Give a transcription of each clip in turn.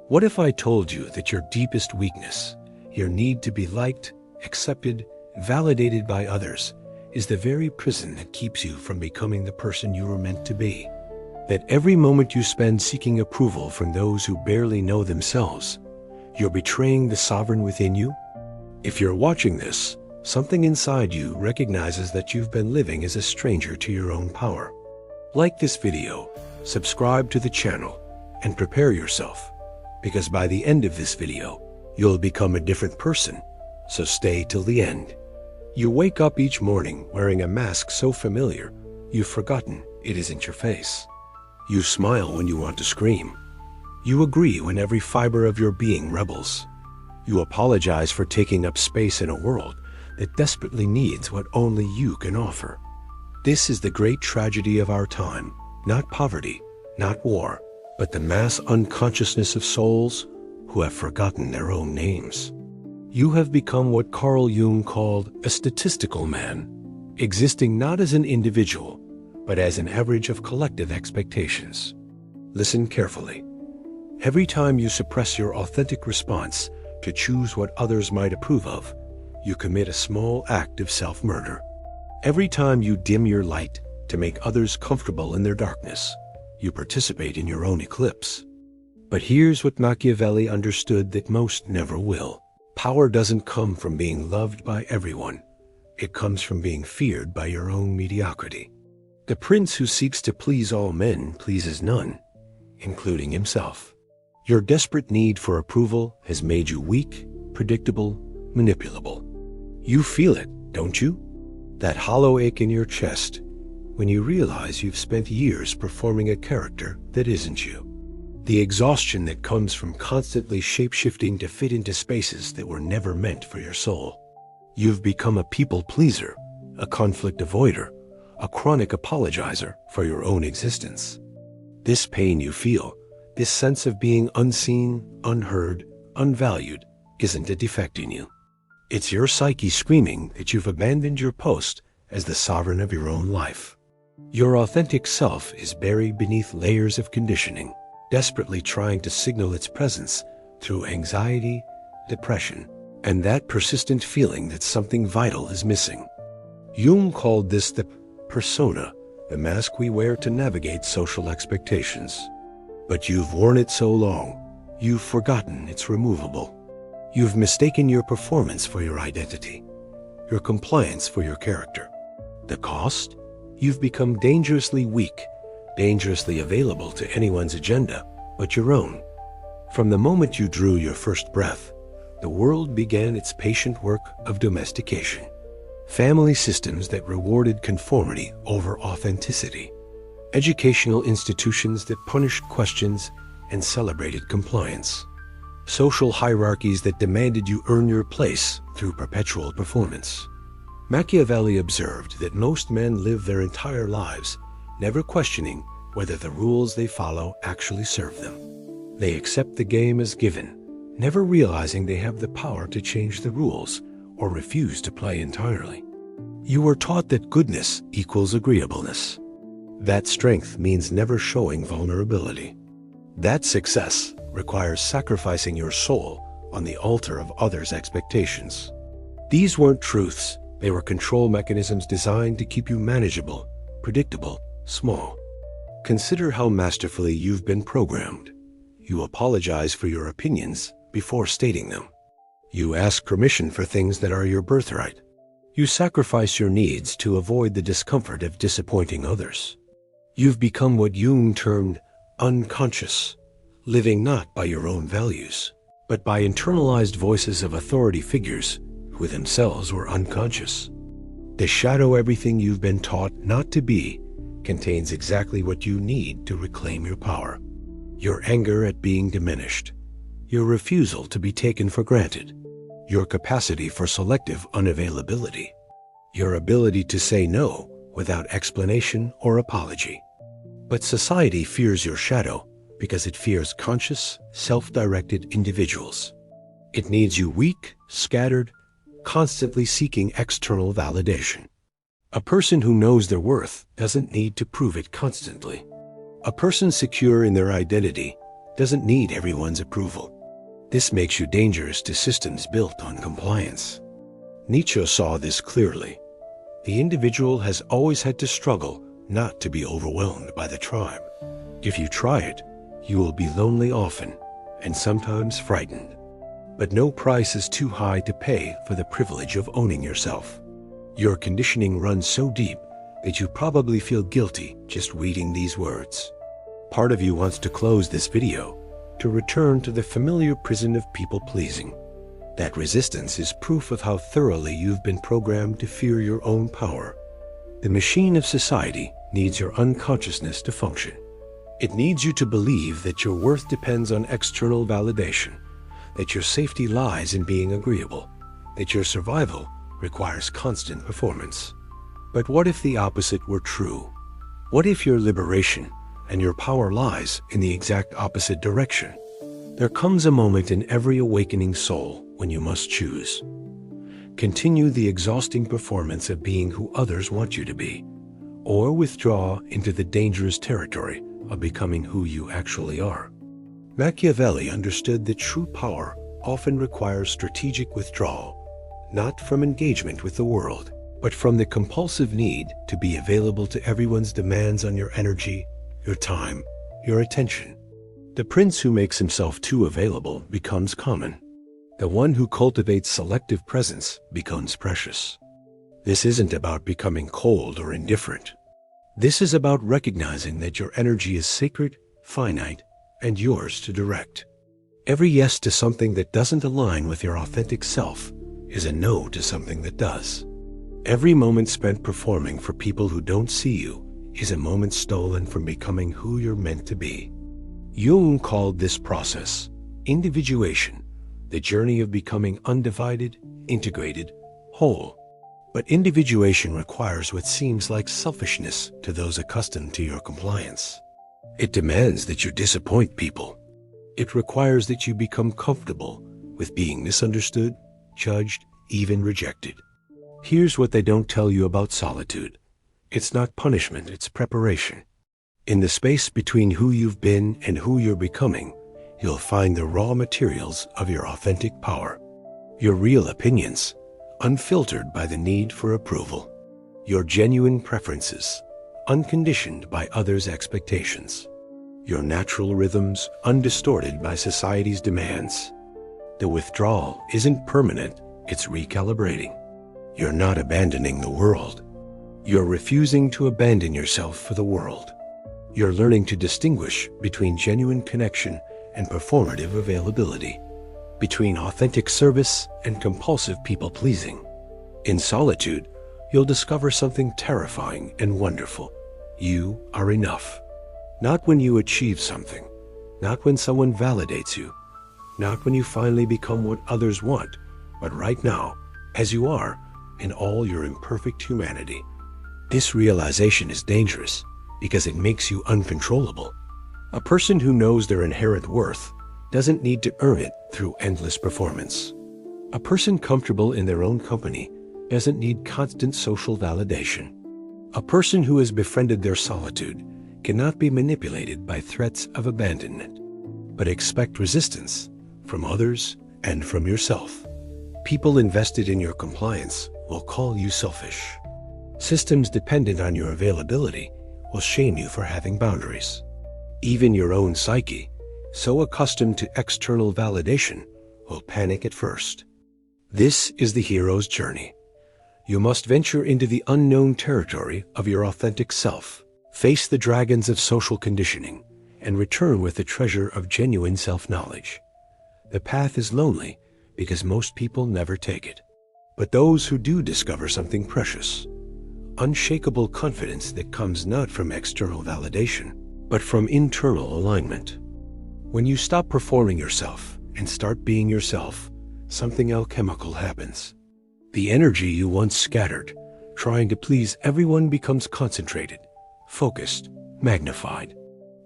What if I told you that your deepest weakness, your need to be liked, accepted, validated by others, is the very prison that keeps you from becoming the person you were meant to be? That every moment you spend seeking approval from those who barely know themselves, you're betraying the sovereign within you? If you're watching this, something inside you recognizes that you've been living as a stranger to your own power. Like this video, subscribe to the channel, and prepare yourself, because by the end of this video, you'll become a different person, so stay till the end. You wake up each morning wearing a mask so familiar, you've forgotten it isn't your face. You smile when you want to scream. You agree when every fiber of your being rebels. You apologize for taking up space in a world that desperately needs what only you can offer. This is the great tragedy of our time, not poverty, not war, but the mass unconsciousness of souls who have forgotten their own names. You have become what Carl Jung called a statistical man, existing not as an individual, but as an average of collective expectations. Listen carefully. Every time you suppress your authentic response to choose what others might approve of, you commit a small act of self-murder. Every time you dim your light to make others comfortable in their darkness, you participate in your own eclipse. But here's what Machiavelli understood that most never will. Power doesn't come from being loved by everyone. It comes from being feared by your own mediocrity. The prince who seeks to please all men pleases none, including himself. Your desperate need for approval has made you weak, predictable, manipulable. You feel it, don't you? That hollow ache in your chest when you realize you've spent years performing a character that isn't you. The exhaustion that comes from constantly shape-shifting to fit into spaces that were never meant for your soul. You've become a people pleaser, a conflict avoider, a chronic apologizer for your own existence. This pain you feel, this sense of being unseen, unheard, unvalued, isn't a defect in you. It's your psyche screaming that you've abandoned your post as the sovereign of your own life. Your authentic self is buried beneath layers of conditioning, desperately trying to signal its presence through anxiety, depression, and that persistent feeling that something vital is missing. Jung called this the persona, the mask we wear to navigate social expectations. But you've worn it so long, you've forgotten it's removable. You've mistaken your performance for your identity, your compliance for your character. The cost? You've become dangerously weak, dangerously available to anyone's agenda but your own. From the moment you drew your first breath, the world began its patient work of domestication. Family systems that rewarded conformity over authenticity. Educational institutions that punished questions and celebrated compliance. Social hierarchies that demanded you earn your place through perpetual performance. Machiavelli observed that most men live their entire lives never questioning whether the rules they follow actually serve them. They accept the game as given, never realizing they have the power to change the rules or refuse to play entirely. You were taught that goodness equals agreeableness. That strength means never showing vulnerability. That success requires sacrificing your soul on the altar of others' expectations. These weren't truths, they were control mechanisms designed to keep you manageable, predictable, small. Consider how masterfully you've been programmed. You apologize for your opinions before stating them. You ask permission for things that are your birthright. You sacrifice your needs to avoid the discomfort of disappointing others. You've become what Jung termed unconscious, living not by your own values, but by internalized voices of authority figures who themselves were unconscious. The shadow everything you've been taught not to be contains exactly what you need to reclaim your power. Your anger at being diminished, your refusal to be taken for granted, your capacity for selective unavailability, your ability to say no without explanation or apology. But society fears your shadow because it fears conscious, self-directed individuals. It needs you weak, scattered, constantly seeking external validation. A person who knows their worth doesn't need to prove it constantly. A person secure in their identity doesn't need everyone's approval. This makes you dangerous to systems built on compliance. Nietzsche saw this clearly. The individual has always had to struggle not to be overwhelmed by the tribe. If you try it, you will be lonely often, and sometimes frightened. But no price is too high to pay for the privilege of owning yourself. Your conditioning runs so deep that you probably feel guilty just reading these words. Part of you wants to close this video to return to the familiar prison of people-pleasing. That resistance is proof of how thoroughly you've been programmed to fear your own power. The machine of society needs your unconsciousness to function. It needs you to believe that your worth depends on external validation, that your safety lies in being agreeable, that your survival requires constant performance. But what if the opposite were true? What if your liberation and your power lies in the exact opposite direction? There comes a moment in every awakening soul when you must choose. Continue the exhausting performance of being who others want you to be, or withdraw into the dangerous territory of becoming who you actually are. Machiavelli understood that true power often requires strategic withdrawal, not from engagement with the world, but from the compulsive need to be available to everyone's demands on your energy, your time, your attention. The prince who makes himself too available becomes common. The one who cultivates selective presence becomes precious. This isn't about becoming cold or indifferent. This is about recognizing that your energy is sacred, finite, and yours to direct. Every yes to something that doesn't align with your authentic self is a no to something that does. Every moment spent performing for people who don't see you is a moment stolen from becoming who you're meant to be. Jung called this process individuation, the journey of becoming undivided, integrated, whole. But individuation requires what seems like selfishness to those accustomed to your compliance. It demands that you disappoint people. It requires that you become comfortable with being misunderstood, judged, even rejected. Here's what they don't tell you about solitude. It's not punishment, it's preparation. In the space between who you've been and who you're becoming, you'll find the raw materials of your authentic power. Your real opinions, unfiltered by the need for approval. Your genuine preferences, unconditioned by others' expectations. Your natural rhythms, undistorted by society's demands. The withdrawal isn't permanent, it's recalibrating. You're not abandoning the world. You're refusing to abandon yourself for the world. You're learning to distinguish between genuine connection and performative availability, between authentic service and compulsive people-pleasing. In solitude, you'll discover something terrifying and wonderful. You are enough. Not when you achieve something, not when someone validates you, not when you finally become what others want, but right now, as you are, in all your imperfect humanity. This realization is dangerous because it makes you uncontrollable. A person who knows their inherent worth doesn't need to earn it through endless performance. A person comfortable in their own company doesn't need constant social validation. A person who has befriended their solitude cannot be manipulated by threats of abandonment, but expect resistance from others and from yourself. People invested in your compliance will call you selfish. Systems dependent on your availability will shame you for having boundaries. Even your own psyche, so accustomed to external validation, will panic at first. This is the hero's journey. You must venture into the unknown territory of your authentic self, face the dragons of social conditioning, and return with the treasure of genuine self-knowledge. The path is lonely because most people never take it. But those who do discover something precious, unshakable confidence that comes not from external validation, but from internal alignment. When you stop performing yourself and start being yourself, something alchemical happens. The energy you once scattered, trying to please everyone, becomes concentrated, focused, magnified.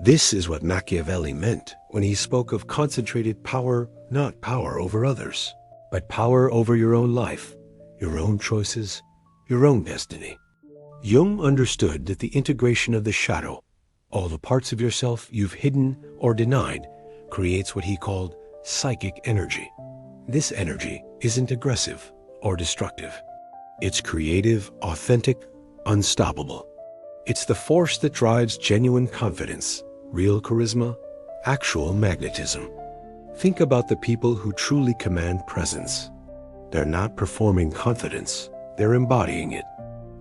This is what Machiavelli meant when he spoke of concentrated power, not power over others, but power over your own life, your own choices, your own destiny. Jung understood that the integration of the shadow, all the parts of yourself you've hidden or denied, creates what he called psychic energy. This energy isn't aggressive or destructive. It's creative, authentic, unstoppable. It's the force that drives genuine confidence, real charisma, actual magnetism. Think about the people who truly command presence. They're not performing confidence, they're embodying it.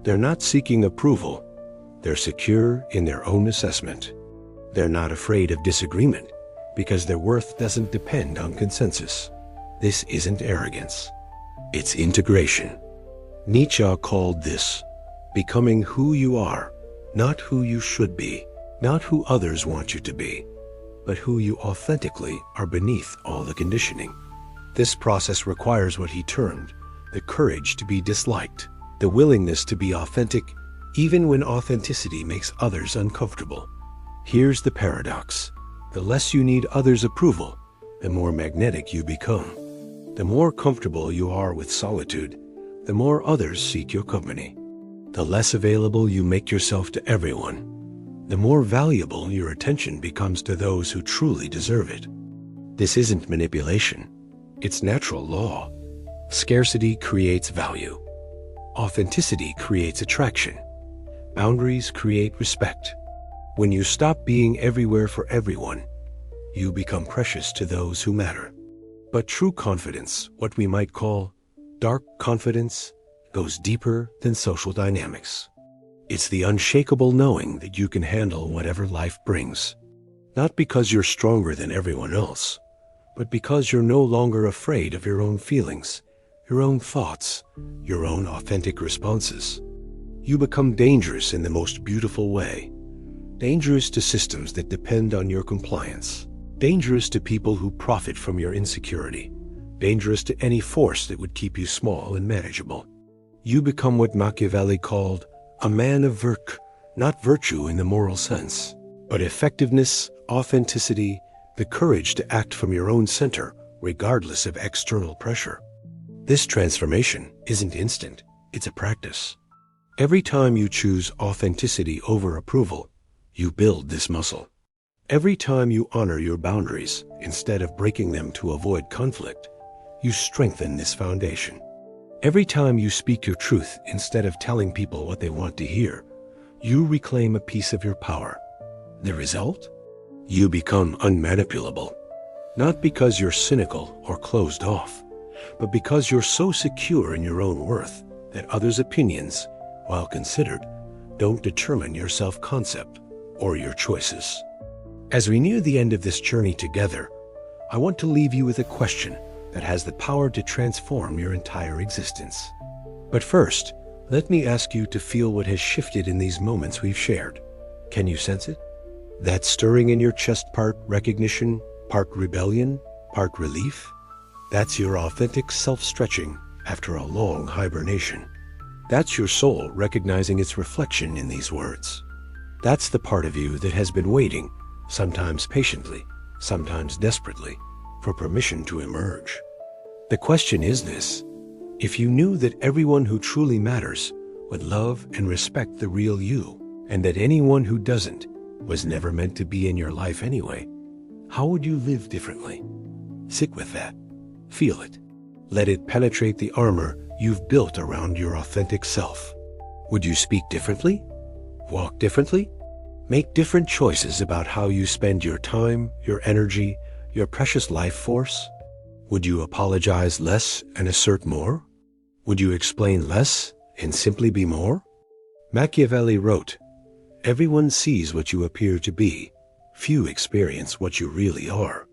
They're not seeking approval, they're secure in their own assessment. They're not afraid of disagreement because their worth doesn't depend on consensus. This isn't arrogance, it's integration. Nietzsche called this becoming who you are, not who you should be, not who others want you to be, but who you authentically are beneath all the conditioning. This process requires what he termed the courage to be disliked, the willingness to be authentic, even when authenticity makes others uncomfortable. Here's the paradox. The less you need others' approval, the more magnetic you become. The more comfortable you are with solitude, the more others seek your company. The less available you make yourself to everyone, the more valuable your attention becomes to those who truly deserve it. This isn't manipulation. It's natural law. Scarcity creates value. Authenticity creates attraction. Boundaries create respect. When you stop being everywhere for everyone, you become precious to those who matter. But true confidence, what we might call dark confidence, goes deeper than social dynamics. It's the unshakable knowing that you can handle whatever life brings. Not because you're stronger than everyone else, but because you're no longer afraid of your own feelings, your own thoughts, your own authentic responses. You become dangerous in the most beautiful way. Dangerous to systems that depend on your compliance. Dangerous to people who profit from your insecurity. Dangerous to any force that would keep you small and manageable. You become what Machiavelli called a man of not virtue in the moral sense, but effectiveness, authenticity, the courage to act from your own center, regardless of external pressure. This transformation isn't instant, it's a practice. Every time you choose authenticity over approval, you build this muscle. Every time you honor your boundaries instead of breaking them to avoid conflict, you strengthen this foundation. Every time you speak your truth instead of telling people what they want to hear, you reclaim a piece of your power. The result? You become unmanipulable. Not because you're cynical or closed off, but because you're so secure in your own worth that others' opinions, while considered, don't determine your self-concept or your choices. As we near the end of this journey together, I want to leave you with a question that has the power to transform your entire existence. But first, let me ask you to feel what has shifted in these moments we've shared. Can you sense it? That stirring in your chest, part recognition, part rebellion, part relief? That's your authentic self-stretching after a long hibernation. That's your soul recognizing its reflection in these words. That's the part of you that has been waiting, sometimes patiently, sometimes desperately, for permission to emerge. The question is this: if you knew that everyone who truly matters would love and respect the real you, and that anyone who doesn't was never meant to be in your life anyway, how would you live differently? Sit with that. Feel it. Let it penetrate the armor you've built around your authentic self. Would you speak differently? Walk differently? Make different choices about how you spend your time, your energy, your precious life force? Would you apologize less and assert more? Would you explain less and simply be more? Machiavelli wrote, "Everyone sees what you appear to be. Few experience what you really are."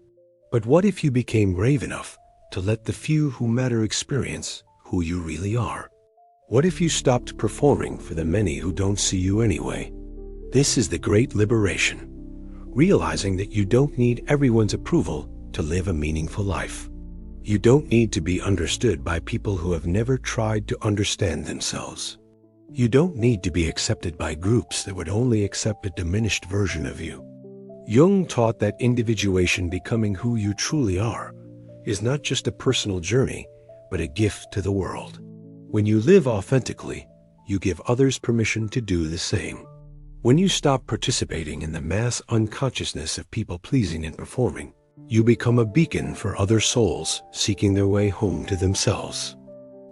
But what if you became brave enough to let the few who matter experience who you really are? What if you stopped performing for the many who don't see you anyway? This is the great liberation, realizing that you don't need everyone's approval to live a meaningful life. You don't need to be understood by people who have never tried to understand themselves. You don't need to be accepted by groups that would only accept a diminished version of you. Jung taught that individuation, becoming who you truly are, is not just a personal journey, but a gift to the world. When you live authentically, you give others permission to do the same. When you stop participating in the mass unconsciousness of people pleasing and performing, You become a beacon for other souls seeking their way home to themselves.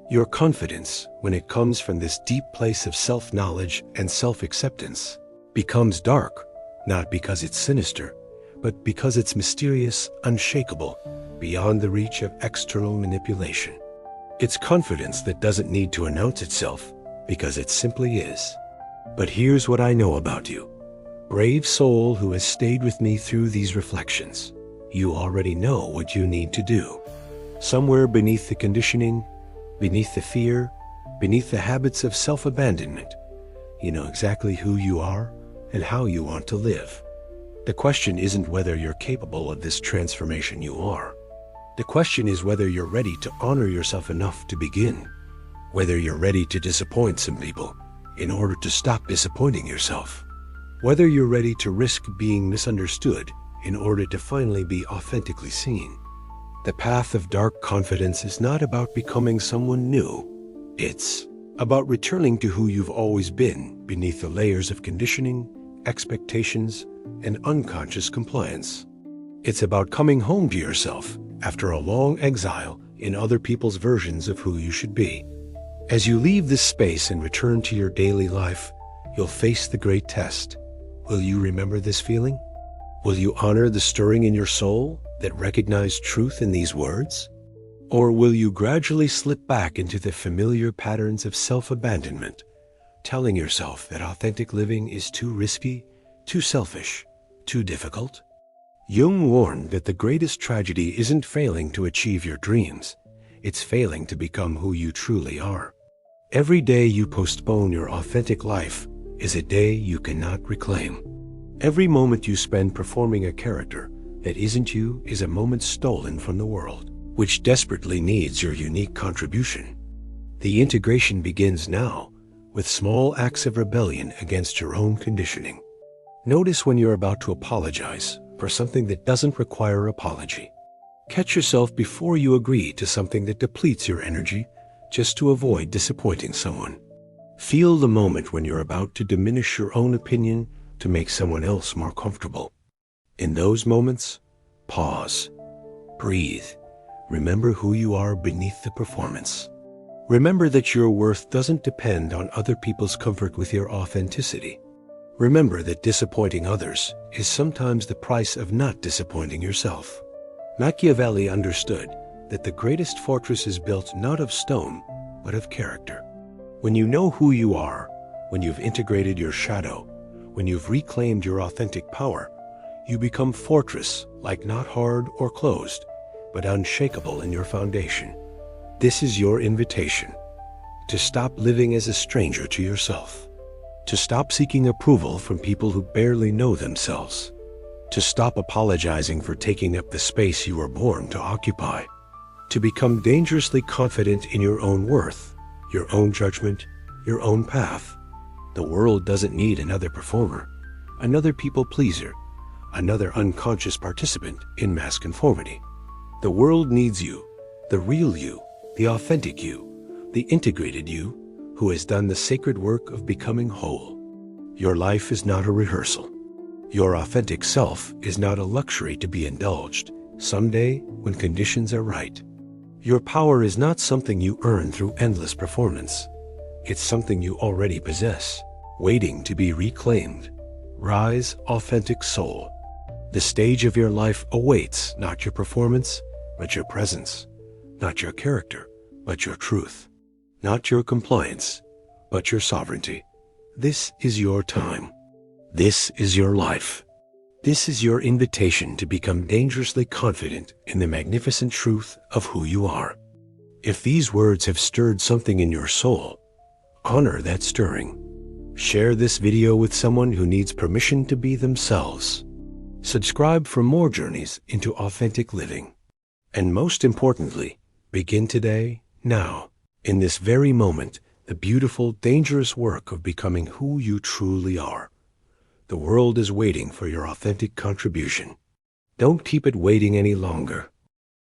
Your confidence, when it comes from this deep place of self-knowledge and self-acceptance, becomes dark, not because it's sinister, but because it's mysterious, unshakable, beyond the reach of external manipulation. It's confidence that doesn't need to announce itself, because it simply is. But here's what I know about you. Brave soul who has stayed with me through these reflections. You already know what you need to do. Somewhere beneath the conditioning, beneath the fear, beneath the habits of self-abandonment, you know exactly who you are and how you want to live. The question isn't whether you're capable of this transformation. You are. The question is whether you're ready to honor yourself enough to begin. Whether you're ready to disappoint some people in order to stop disappointing yourself. Whether you're ready to risk being misunderstood in order to finally be authentically seen. The path of dark confidence is not about becoming someone new. It's about returning to who you've always been beneath the layers of conditioning, expectations, and unconscious compliance. It's about coming home to yourself after a long exile in other people's versions of who you should be. As you leave this space and return to your daily life, you'll face the great test. Will you remember this feeling? Will you honor the stirring in your soul that recognized truth in these words? Or will you gradually slip back into the familiar patterns of self-abandonment, telling yourself that authentic living is too risky, too selfish, too difficult? Jung warned that the greatest tragedy isn't failing to achieve your dreams, it's failing to become who you truly are. Every day you postpone your authentic life is a day you cannot reclaim. Every moment you spend performing a character that isn't you is a moment stolen from the world, which desperately needs your unique contribution. The integration begins now, with small acts of rebellion against your own conditioning. Notice when you're about to apologize for something that doesn't require apology. Catch yourself before you agree to something that depletes your energy just to avoid disappointing someone. Feel the moment when you're about to diminish your own opinion to make someone else more comfortable. In those moments, pause, breathe, remember who you are beneath the performance. Remember that your worth doesn't depend on other people's comfort with your authenticity. Remember that disappointing others is sometimes the price of not disappointing yourself. Machiavelli understood that the greatest fortress is built not of stone, but of character. When you know who you are, when you've integrated your shadow, when you've reclaimed your authentic power, you become fortress-like, not hard or closed, but unshakable in your foundation. This is your invitation to stop living as a stranger to yourself, to stop seeking approval from people who barely know themselves, to stop apologizing for taking up the space you were born to occupy, to become dangerously confident in your own worth, your own judgment, your own path. The world doesn't need another performer, another people pleaser, another unconscious participant in mass conformity. The world needs you, the real you, the authentic you, the integrated you, who has done the sacred work of becoming whole. Your life is not a rehearsal. Your authentic self is not a luxury to be indulged someday when conditions are right. Your power is not something you earn through endless performance. It's something you already possess, waiting to be reclaimed. Rise, authentic soul. The stage of your life awaits not your performance, but your presence. Not your character, but your truth. Not your compliance, but your sovereignty. This is your time. This is your life. This is your invitation to become dangerously confident in the magnificent truth of who you are. If these words have stirred something in your soul, honor that stirring. Share this video with someone who needs permission to be themselves. Subscribe for more journeys into authentic living. And most importantly, begin today, now, in this very moment, the beautiful, dangerous work of becoming who you truly are. The world is waiting for your authentic contribution. Don't keep it waiting any longer.